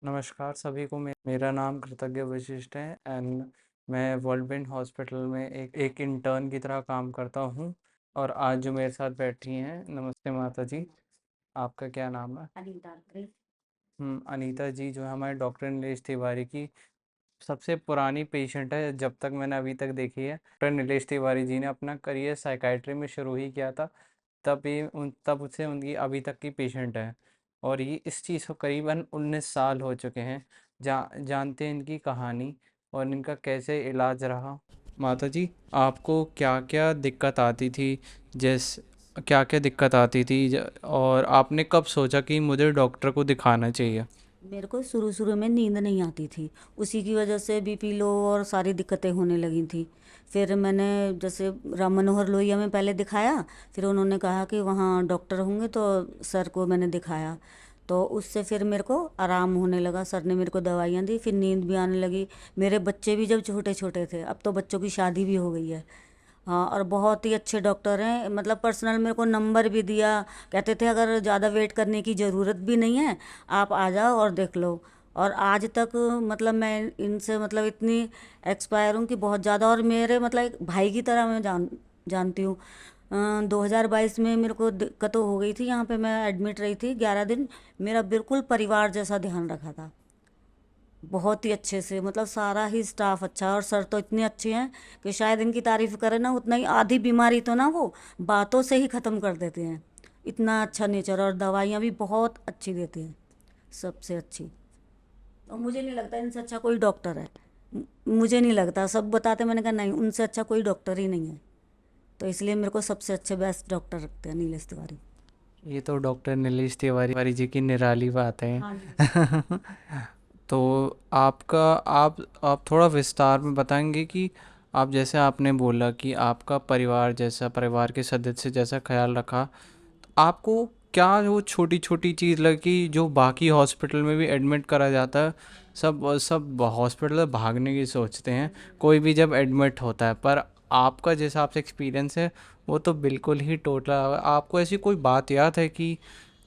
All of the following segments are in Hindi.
नमस्कार सभी को। मेरा नाम कृतज्ञ वशिष्ठ है एंड मैं वर्ल्ड हॉस्पिटल में एक इंटर्न की तरह काम करता हूँ। और आज जो मेरे साथ बैठी हैं, नमस्ते माता जी। आपका क्या नाम है? अनीता अग्रे। अनीता जी जो है हमारे डॉक्टर नीलेष तिवारी की सबसे पुरानी पेशेंट है जब तक मैंने अभी तक देखी है। डॉक्टर नीलेष तिवारी जी ने अपना करियर साइकाइट्री में शुरू ही किया था। तब से उनकी अभी तक की पेशेंट है। और ये इस चीज़ को करीबन 19 साल हो चुके हैं। जानते हैं इनकी कहानी और इनका कैसे इलाज रहा। माता जी, आपको क्या क्या दिक्कत आती थी? जैस क्या क्या दिक्कत आती थी और आपने कब सोचा कि मुझे डॉक्टर को दिखाना चाहिए? मेरे को शुरू शुरू में नींद नहीं आती थी। उसी की वजह से बीपी लो और सारी दिक्कतें होने लगी थी। फिर मैंने जैसे राम मनोहर लोहिया में पहले दिखाया। फिर उन्होंने कहा कि वहाँ डॉक्टर होंगे, तो सर को मैंने दिखाया। तो उससे फिर मेरे को आराम होने लगा। सर ने मेरे को दवाइयाँ दी, फिर नींद भी आने लगी। मेरे बच्चे भी जब छोटे छोटे थे, अब तो बच्चों की शादी भी हो गई है। हाँ, और बहुत ही अच्छे डॉक्टर हैं। मतलब पर्सनल मेरे को नंबर भी दिया। कहते थे अगर ज़्यादा वेट करने की ज़रूरत भी नहीं है, आप आ जाओ और देख लो। और आज तक मतलब मैं इनसे मतलब इतनी एक्सपायर हूँ कि बहुत ज़्यादा। और मेरे मतलब एक भाई की तरह मैं जानती हूँ। 2022 में मेरे को दिक्कत हो गई थी। यहाँ पे मैं एडमिट रही थी 11 दिन। मेरा बिल्कुल परिवार जैसा ध्यान रखा था। बहुत ही अच्छे से, मतलब सारा ही स्टाफ अच्छा। और सर तो इतने अच्छे हैं कि शायद इनकी तारीफ करें ना उतना ही। आधी बीमारी तो ना वो बातों से ही ख़त्म कर देते हैं। इतना अच्छा नेचर, और दवाइयाँ भी बहुत अच्छी देते हैं, सबसे अच्छी। और मुझे नहीं लगता इनसे अच्छा कोई डॉक्टर है। मुझे नहीं लगता, सब बताते, मैंने कहा नहीं, उनसे अच्छा कोई डॉक्टर ही नहीं है। तो इसलिए मेरे को सबसे अच्छे बेस्ट डॉक्टर रखते हैं नीलेश तिवारी। ये तो डॉक्टर नीलेष तिवारी जी की निराली बात है। हाँ जी। तो आपका आप थोड़ा विस्तार में बताएंगे कि आप, जैसे आपने बोला कि आपका परिवार जैसा, परिवार के सदस्य जैसा ख्याल रखा, तो आपको क्या वो छोटी छोटी चीज़ लगी जो बाकी हॉस्पिटल में भी एडमिट करा जाता है? सब सब हॉस्पिटल भागने की सोचते हैं कोई भी जब एडमिट होता है, पर आपका जैसा आपसे एक्सपीरियंस है वो तो बिल्कुल ही टोटल। आपको ऐसी कोई बात याद है कि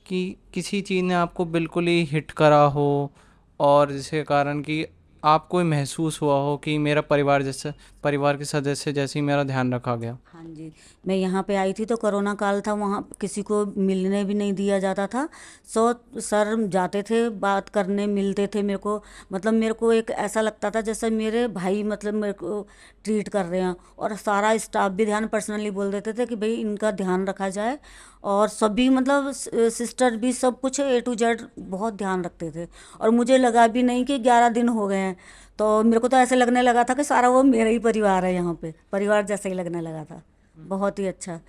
किसी चीज़ ने आपको बिल्कुल ही हिट करा हो और जिसके कारण कि आपको ही महसूस हुआ हो कि मेरा परिवार जैसे, परिवार के सदस्य जैसे ही मेरा ध्यान रखा गया? हाँ जी। मैं यहाँ पे आई थी तो कोरोना काल था, वहाँ किसी को मिलने भी नहीं दिया जाता था। सर जाते थे बात करने, मिलते थे मेरे को। मतलब मेरे को एक ऐसा लगता था जैसे मेरे भाई, मतलब मेरे को ट्रीट कर रहे हैं। और सारा स्टाफ भी ध्यान पर्सनली बोल देते थे कि भाई इनका ध्यान रखा जाए। और सभी मतलब सिस्टर भी सब कुछ A to Z बहुत ध्यान रखते थे। और मुझे लगा भी नहीं कि 11 दिन हो गए हैं। तो मेरे को तो ऐसे लगने लगा था कि सारा वो मेरा ही परिवार है, यहाँ पे परिवार जैसा ही लगने लगा था। बहुत ही अच्छा।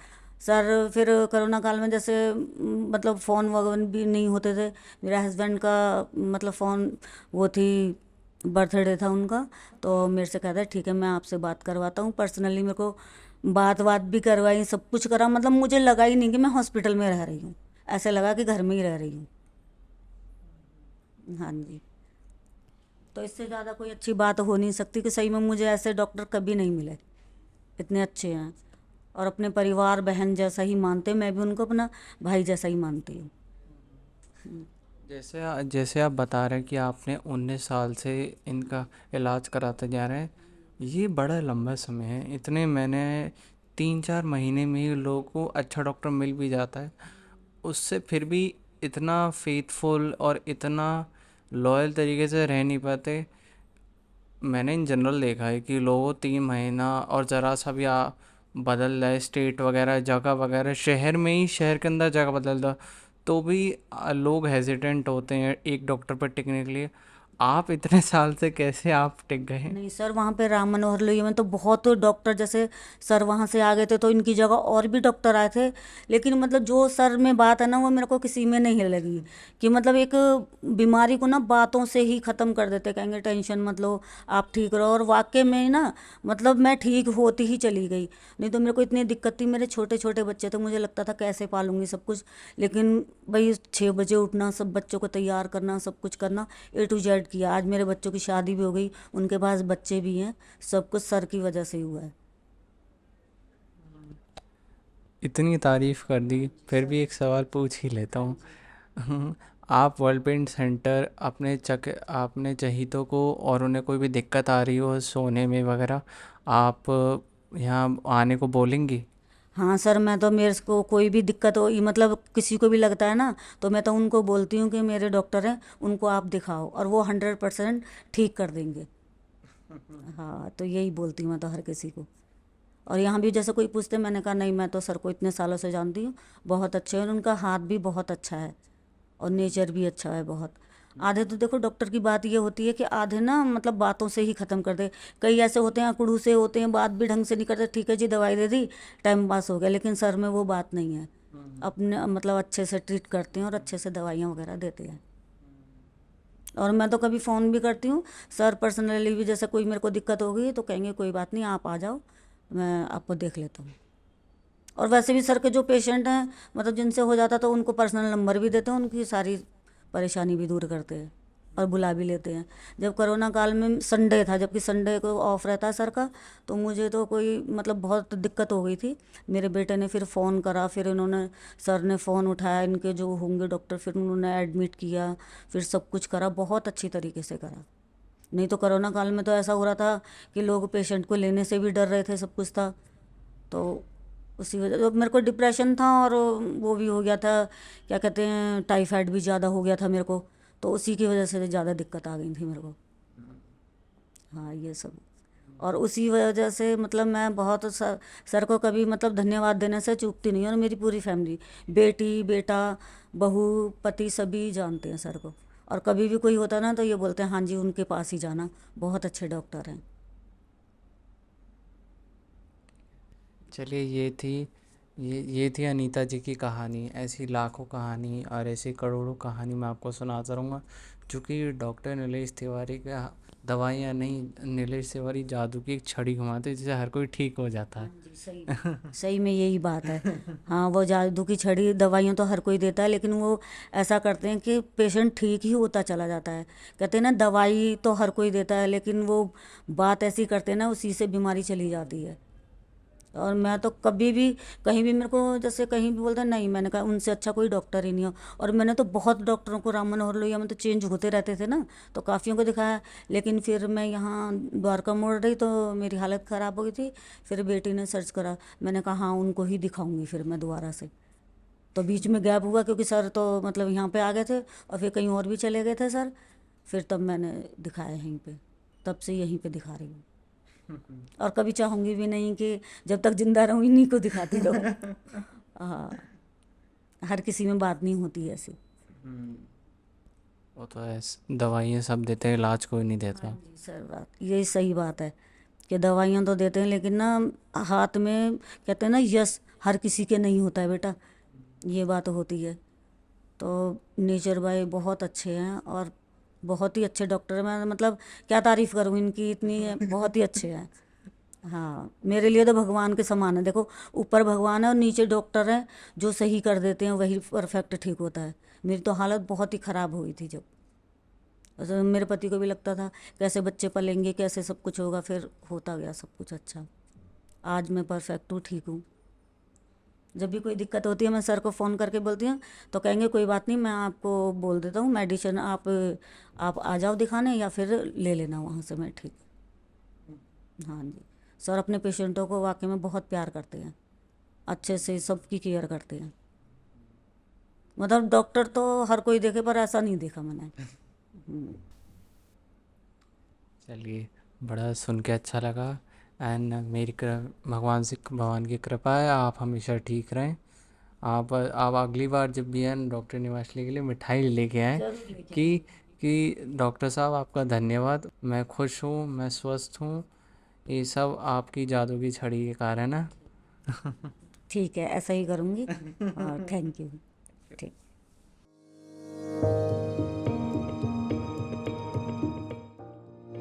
सर फिर कोरोना काल में जैसे मतलब फ़ोन वगैरह भी नहीं होते थे। मेरे हस्बैंड का मतलब फ़ोन वो थी, बर्थडे था उनका। तो मेरे से कहता है ठीक है मैं आपसे बात करवाता हूँ पर्सनली। मेरे को बात भी करवाई, सब कुछ करा। मतलब मुझे लगा ही नहीं कि मैं हॉस्पिटल में रह रही हूँ। ऐसे लगा कि घर में ही रह रही हूँ। हाँ जी। तो इससे ज़्यादा कोई अच्छी बात हो नहीं सकती कि सही में मुझे ऐसे डॉक्टर कभी नहीं मिले। इतने अच्छे हैं। और अपने परिवार बहन जैसा ही मानते हैं, मैं भी उनको अपना भाई जैसा ही मानती हूँ। जैसे आप बता रहे हैं कि आपने 19 साल से इनका इलाज कराते जा रहे हैं, ये बड़ा लंबा समय है। इतने मैंने 3-4 महीने में ही लोगों को अच्छा डॉक्टर मिल भी जाता है, उससे फिर भी इतना फेथफुल और इतना लॉयल तरीके से रह नहीं पाते। मैंने इन जनरल देखा है कि लोगों 3 महीना और ज़रा सा भी बदल जाए, स्टेट वगैरह, जगह वगैरह, शहर में ही, शहर के अंदर जगह बदल दो, तो भी लोग हेजिटेंट होते हैं एक डॉक्टर पर टिकने के लिए। आप इतने साल से कैसे आप टिक गए? नहीं सर, वहाँ पे राम मनोहर लोहिया में तो बहुत डॉक्टर, जैसे सर वहाँ से आ गए थे तो इनकी जगह और भी डॉक्टर आए थे। लेकिन मतलब जो सर में बात है ना, वो मेरे को किसी में नहीं लगी। कि मतलब एक बीमारी को ना बातों से ही ख़त्म कर देते, कहेंगे टेंशन मत लो, आप ठीक रहो। और वाकई में ना, मतलब मैं ठीक होती ही चली गई। नहीं तो मेरे को इतनी दिक्कत थी, मेरे छोटे छोटे बच्चे थे, मुझे लगता था कैसे पालूंगी सब कुछ। लेकिन भाई 6 बजे उठना, सब बच्चों को तैयार करना, सब कुछ करना, A to Z किया। आज मेरे बच्चों की शादी भी हो गई, उनके पास बच्चे भी हैं। सब कुछ सर की वजह से ही हुआ है। इतनी तारीफ़ कर दी, फिर सर। भी एक सवाल पूछ ही लेता हाँ हूँ। जी। हम्म, आप वर्ल्ड पेंट सेंटर अपने चहीतों को और उन्हें कोई भी दिक्कत आ रही हो सोने में वगैरह, आप यहाँ आने को बोलेंगी? हाँ सर, मैं तो मेरे को कोई भी दिक्कत हो, ये मतलब किसी को भी लगता है ना, तो मैं तो उनको बोलती हूँ कि मेरे डॉक्टर हैं, उनको आप दिखाओ और वो 100% ठीक कर देंगे। हाँ, तो यही बोलती हूँ मैं तो हर किसी को। और यहाँ भी जैसे कोई पूछते, मैंने कहा नहीं, मैं तो सर को इतने सालों से जानती हूँ, बहुत अच्छे हैं और उनका हाथ भी बहुत अच्छा है और नेचर भी अच्छा है बहुत। आधे तो देखो डॉक्टर की बात ये होती है कि आधे ना मतलब बातों से ही ख़त्म कर दे। कई ऐसे होते हैं अकड़ू से होते हैं, बात भी ढंग से नहीं करते, ठीक है जी दवाई दे दी, टाइम पास हो गया, लेकिन सर में वो बात नहीं है। अपने मतलब अच्छे से ट्रीट करते हैं और अच्छे से दवाइयाँ वगैरह देते हैं। और मैं तो कभी फ़ोन भी करती हूँ सर पर्सनली भी, जैसे कोई मेरे को दिक्कत हो गई तो कहेंगे कोई बात नहीं, आप आ जाओ, मैं आपको देख लेता हूँ। और वैसे भी सर के जो पेशेंट हैं मतलब जिनसे हो जाता तो उनको पर्सनल नंबर भी देते हैं, उनकी सारी परेशानी भी दूर करते हैं और बुला भी लेते हैं। जब कोरोना काल में संडे था, जबकि संडे को ऑफ रहता है सर का, तो मुझे तो कोई मतलब बहुत दिक्कत हो गई थी। मेरे बेटे ने फिर फ़ोन करा, फिर इन्होंने सर ने फ़ोन उठाया, इनके जो होंगे डॉक्टर, फिर उन्होंने एडमिट किया, फिर सब कुछ करा, बहुत अच्छी तरीके से करा। नहीं तो कोरोना काल में तो ऐसा हो रहा था कि लोग पेशेंट को लेने से भी डर रहे थे, सब कुछ था। तो उसी वजह तो मेरे को डिप्रेशन था और वो भी हो गया था, क्या कहते हैं, टाइफाइड भी ज़्यादा हो गया था मेरे को, तो उसी की वजह से ज़्यादा दिक्कत आ गई थी मेरे को। हाँ, ये सब। और उसी वजह से मतलब मैं बहुत सर को कभी मतलब धन्यवाद देने से चूकती नहीं हूँ। और मेरी पूरी फैमिली, बेटी बेटा बहू पति सभी जानते हैं सर को। और कभी भी कोई होता ना तो ये बोलते हैं हाँ जी उनके पास ही जाना, बहुत अच्छे डॉक्टर हैं। चलिए, ये थी अनीता जी की कहानी। ऐसी लाखों कहानी और ऐसी करोड़ों कहानी मैं आपको सुनाता रहूँगा, जो कि डॉक्टर नीलेश तिवारी का दवाइयाँ नहीं, नीलेश तिवारी जादू की एक छड़ी घुमाते हैं, जिससे हर कोई ठीक हो जाता हाँ है। जी, सही में, सही में यही बात है। हाँ, वो जादू की छड़ी दवाइयाँ तो हर कोई देता है, लेकिन वो ऐसा करते हैं कि पेशेंट ठीक ही होता चला जाता है। कहते हैं ना दवाई तो हर कोई देता है, लेकिन वो बात ऐसी करते हैं ना, उसी से बीमारी चली जाती है। और मैं तो कभी भी कहीं भी मेरे को जैसे कहीं भी बोलता नहीं, मैंने कहा उनसे अच्छा कोई डॉक्टर ही नहीं हो। और मैंने तो बहुत डॉक्टरों को, राम मनोहर लोहिया में तो चेंज होते रहते थे ना, तो काफ़ियों को दिखाया। लेकिन फिर मैं यहाँ द्वारका मोड़ रही तो मेरी हालत ख़राब हो गई थी। फिर बेटी ने सर्च करा, मैंने कहा हाँ उनको ही दिखाऊंगी फिर मैं दोबारा से। तो बीच में गैप हुआ क्योंकि सर तो मतलब यहाँ पे आ गए थे और फिर कहीं और भी चले गए थे सर। फिर तब मैंने दिखाया यहीं पे, तब से यहीं पे दिखा रही हूँ। और कभी चाहूँगी भी नहीं कि जब तक जिंदा रहूँ इन्हीं को दिखाती रहूँ। हाँ, हर किसी में बात नहीं होती ऐसी। वो तो है, दवाइयाँ सब देते हैं, इलाज कोई नहीं हाँ देता। जी सर, बात यही सही बात है कि दवाइयाँ तो देते हैं, लेकिन ना हाथ में कहते हैं ना यश हर किसी के नहीं होता है बेटा, ये बात होती है। तो नेचर भाई बहुत अच्छे हैं और बहुत ही अच्छे डॉक्टर हैं। मैं मतलब क्या तारीफ़ करूँ इनकी, इतनी बहुत ही अच्छे हैं। हाँ, मेरे लिए तो भगवान के समान है। देखो, ऊपर भगवान है और नीचे डॉक्टर हैं जो सही कर देते हैं, वही परफेक्ट ठीक होता है। मेरी तो हालत बहुत ही ख़राब हुई थी जब, तो मेरे पति को भी लगता था कैसे बच्चे पलेंगे, कैसे सब कुछ होगा, फिर होता गया सब कुछ अच्छा। आज मैं परफेक्ट हूँ, ठीक हूँ। जब भी कोई दिक्कत होती है मैं सर को फ़ोन करके बोलती हूँ, तो कहेंगे कोई बात नहीं, मैं आपको बोल देता हूँ मेडिसिन, आप आ जाओ दिखाने या फिर ले लेना वहाँ से, मैं ठीक। हाँ जी, सर अपने पेशेंटों को वाकई में बहुत प्यार करते हैं, अच्छे से सबकी केयर करते हैं। मतलब डॉक्टर तो हर कोई देखे पर ऐसा नहीं देखा मैंने। चलिए, बड़ा सुन के अच्छा लगा। एंड भगवान से, भगवान की कृपा है, आप हमेशा ठीक रहें। आप अगली बार जब भी आए डॉक्टर निवासली के लिए मिठाई लेके आएँ, जरूर लेके कि आएंगे। डॉक्टर साहब आपका धन्यवाद, मैं खुश हूँ, मैं स्वस्थ हूँ, ये सब आपकी जादू की छड़ी के कारण है। ठीक है, ऐसा ही करूँगी। और थैंक यू। ठीक।